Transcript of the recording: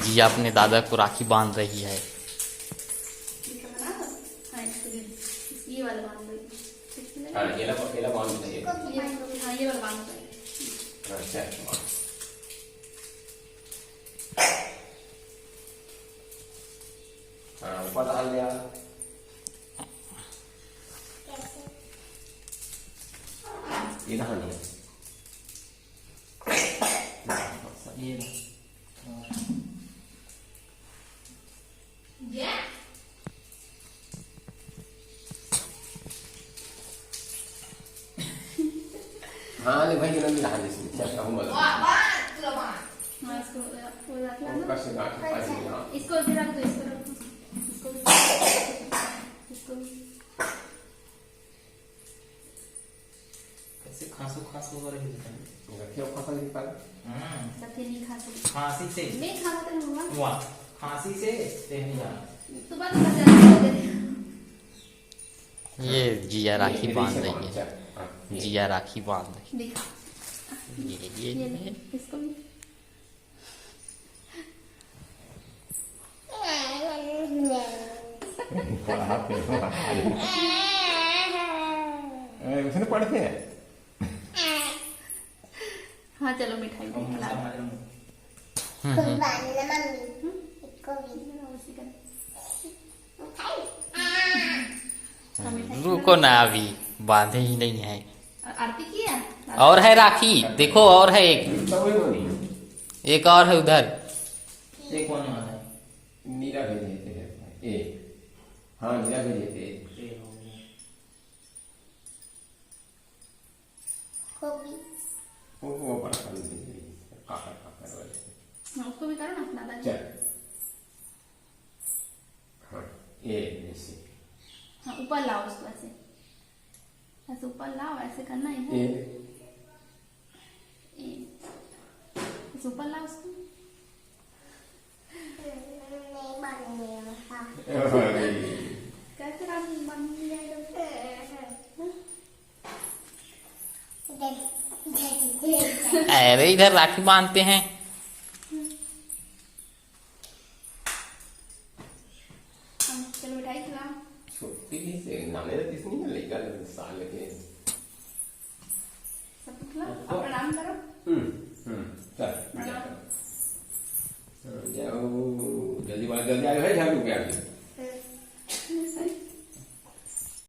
जी अपने दादा को राखी बांध रही है। ये वाला बांध दो। ये वाला बांध दो। हाँ ये वाला बांध दो। अच्छा हाँ ऊपर डाल दिया। ये डाल दो। ये हाँ ले भाई जल्दी डाल दे इसमें क्या कहूँ बोलो। हाँ इसको रख लो ना। इसको भी रख दो। इसको कैसे खांसू हो रही है। क्यों खाता निकाल? सबसे नहीं खा सकती। खांसी से मैं खाता हूँ वाह खांसी से नहीं जाना। तो बात कर दे। ये जिया राखी बांध रही है। जिया राखी बांध रही दिखा है। ये इसको भी उसने पढ़ते हैं। हाँ चलो मिठाई खिला रुको ना अभी बांधे ही नहीं है। आरती किया और है राखी देखो और है एक और है उधर। ये कौन वाला है? नीरा भेजे थे ए हाँ नीरा भेजे थे। वो बड़ा कर दीजिए काकर वाले। उसको भी करो ना दादा। चल हाँ ये ऐसे हाँ ऊपर लाओ उसको ऐसे ऐसे ऊपर लाओ ऐसे करना है। ऐसे ऊपर लाओ उसको। कैसे बन जाएगा। अरे इधर राखी बांधते हैं। चलो मिठाई खिलाओ। छोटी से नाने किसने ना लेकर साल के सब खिलाओ प्रणाम करो। चल जाओ जल्दी आ गए झाड़ू पे आके